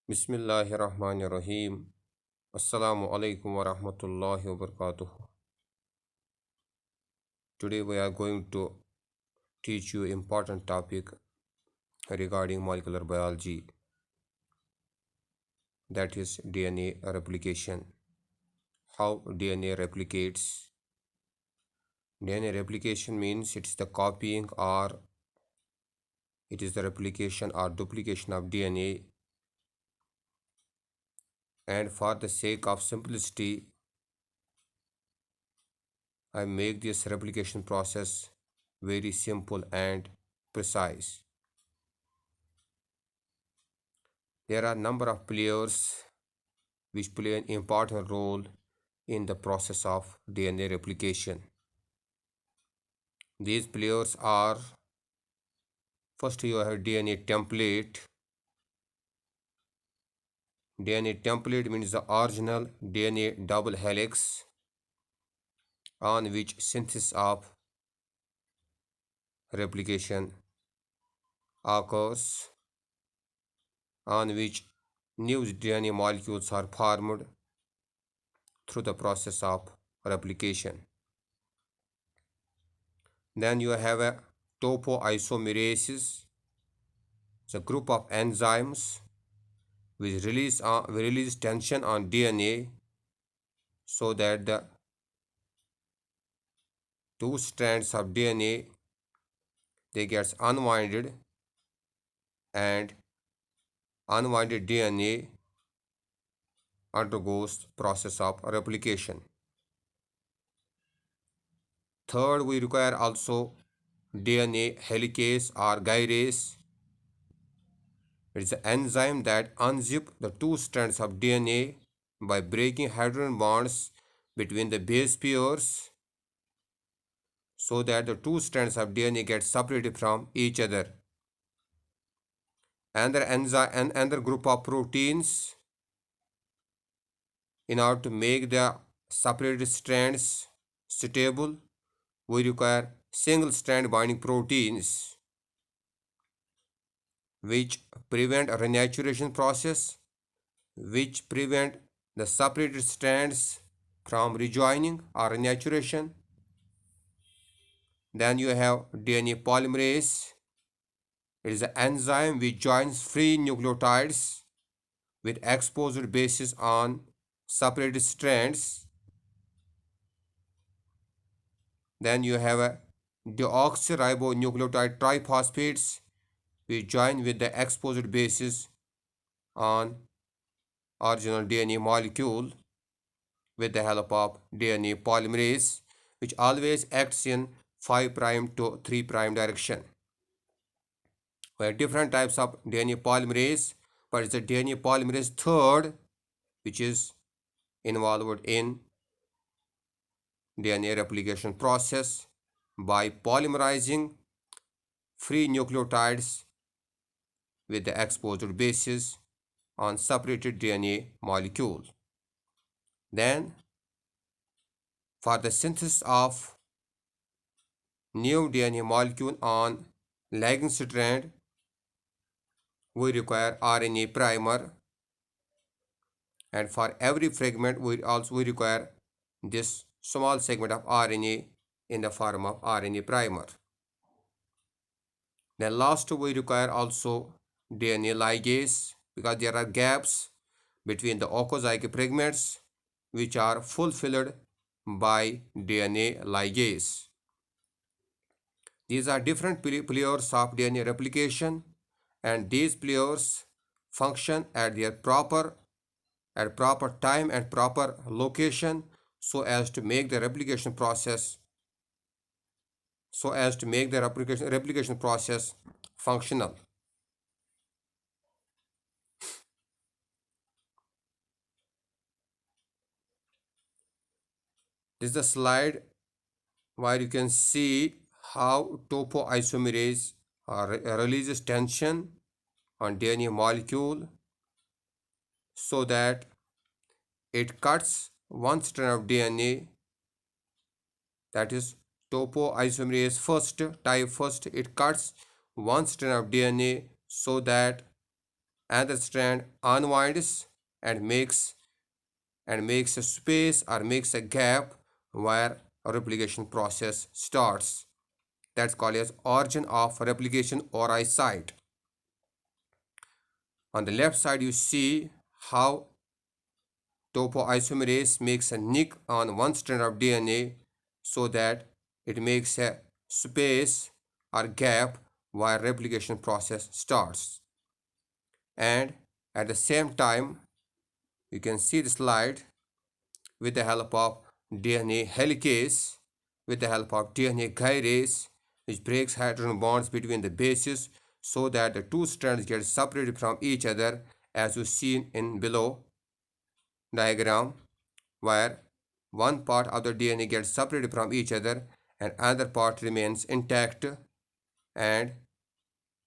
Bismillahirrahmanirrahim. Assalamu alaikum wa rahmatullahi wa barakatuh. Today we are going to teach you important topic regarding molecular biology, that is DNA replication. How DNA replicates. DNA replication means it's the copying or it is the replication or duplication of DNA, and for the sake of simplicity I make this replication process very simple and precise. There are a number of players which play an important role in the process of DNA replication. These players are: first, you have DNA template. DNA template means the original DNA double helix on which synthesis of replication occurs, on which new DNA molecules are formed through the process of replication. Then you have a topoisomerases, it's a group of enzymes which release tension on DNA so that the two strands of DNA they gets unwinded, and unwinded DNA undergoes process of replication. Third, we require also DNA helicase or gyrase. It is an enzyme that unzip the two strands of DNA by breaking hydrogen bonds between the base pairs so that the two strands of DNA get separated from each other. Another enzyme and another group of proteins, in order to make the separated strands stable, we require single strand binding proteins which prevent a renaturation process, which prevent the separated strands from rejoining or renaturation. Then you have DNA polymerase. It is an enzyme which joins free nucleotides with exposed bases on separated strands. Then you have a deoxyribonucleotide triphosphates which join with the exposed bases on original DNA molecule with the help of DNA polymerase, which always acts in 5' to 3' direction. We have different types of DNA polymerase, but it's the DNA polymerase third which is involved in DNA replication process by polymerizing free nucleotides with the exposed bases on separated DNA molecule. Then, for the synthesis of new DNA molecule on lagging strand, we require RNA primer, and for every fragment we also require this small segment of RNA in the form of RNA primer. Then last we require also DNA ligase, because there are gaps between the oncogenic fragments which are fulfilled by DNA ligase. These are different players of DNA replication, and these players function at their proper time and proper location so as to make the replication process functional. This is the slide where you can see how topoisomerase releases tension on DNA molecule so that it cuts one strand of DNA, that is topoisomerase first, it cuts one strand of DNA so that Another strand unwinds and makes a space or makes a gap where a replication process starts. That's called as origin of replication or I site. On the left side, you see how topoisomerase makes a nick on one strand of DNA so that it makes a space or gap while replication process starts. And at the same time, you can see the slide with the help of DNA helicase, with the help of DNA gyrase, which breaks hydrogen bonds between the bases so that the two strands get separated from each other as you see in below diagram, where one part of the DNA gets separated from each other and another part remains intact, and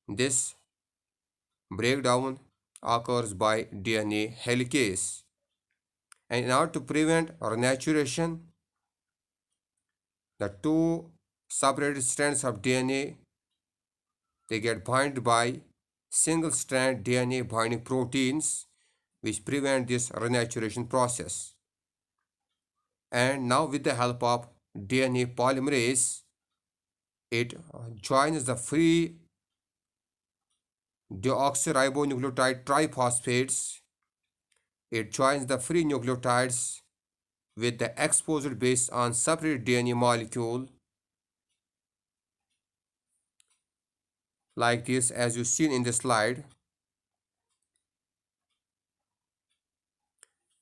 this breakdown occurs by DNA helicase. And in order to prevent renaturation, the two separated strands of DNA they get bound by single strand DNA binding proteins which prevent this renaturation process. And now with the help of DNA polymerase, it joins the free deoxyribonucleotide triphosphates. It joins the free nucleotides with the exposed base on separate DNA molecule like this as you seen in the slide.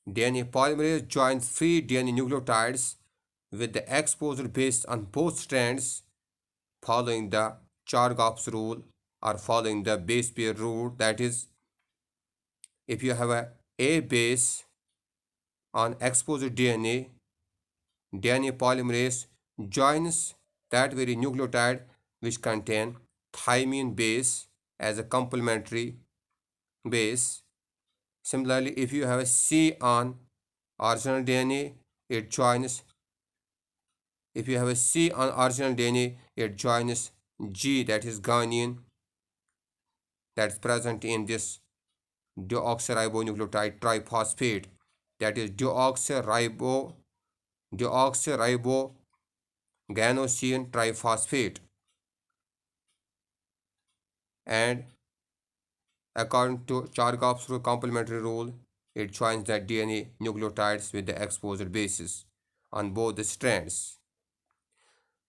DNA polymerase joins free DNA nucleotides with the exposed base on both strands following the Chargaff's rule or following the base pair rule. That is, if you have a base on exposed DNA, DNA polymerase joins that very nucleotide which contain thymine base as a complementary base. Similarly, if you have a C on original DNA, it joins. If you have a C on original DNA, it joins G, that is guanine, that's present in this deoxyribonucleotide triphosphate. That is deoxyriboganosine triphosphate. And according to Chargaff's complementary rule, it joins the DNA nucleotides with the exposed bases on both the strands.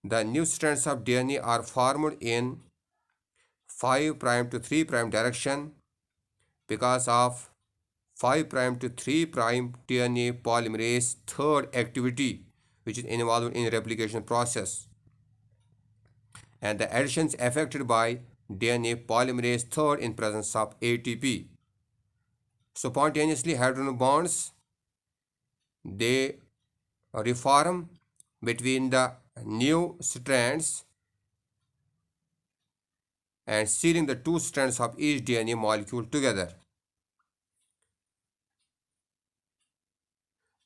The new strands of DNA are formed in 5' to 3' direction because of 5' to 3' DNA polymerase third activity which is involved in replication process, and the additions affected by DNA polymerase third in presence of ATP. Spontaneously hydrogen bonds they reform between the new strands and sealing the two strands of each DNA molecule together.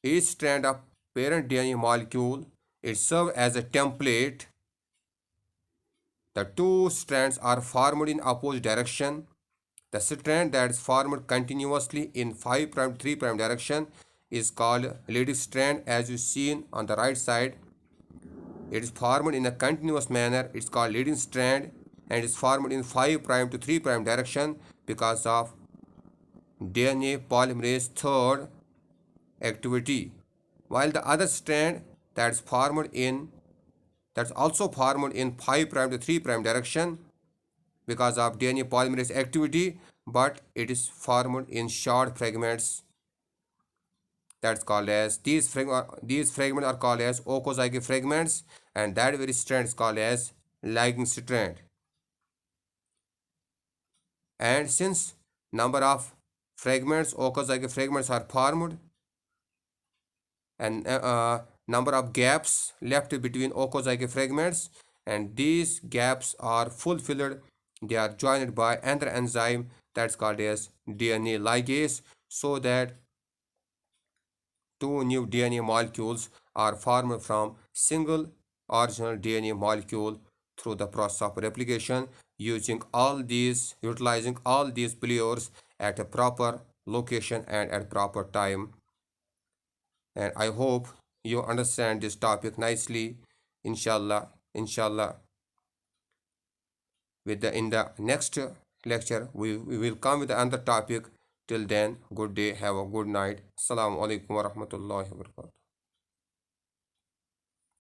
Each strand of parent DNA molecule it serves as a template. The two strands are formed in opposite direction. The strand that is formed continuously in 5' to 3' direction is called leading strand as you seen on the right side. It is formed in a continuous manner. It's called leading strand and is formed in 5' to 3' direction because of DNA polymerase third activity. While the other strand that's also formed in 5' to 3' direction because of DNA polymerase activity, but it is formed in short fragments. That's called as these fragments are called as okozygote fragments, and that very strand is called as lagging strand. And since number of fragments, okozygote fragments are formed, and number of gaps left between okozygote fragments, and these gaps are fulfilled. They are joined by another enzyme that's called as DNA ligase, so that two new DNA molecules are formed from single original DNA molecule through the process of replication utilizing all these players at a proper location and at proper time. And I hope you understand this topic nicely. Inshallah, with the in the next lecture we will come with another topic. Till then, good day, have a good night. Assalamu alaikum wa rahmatullahi wa barakatuh.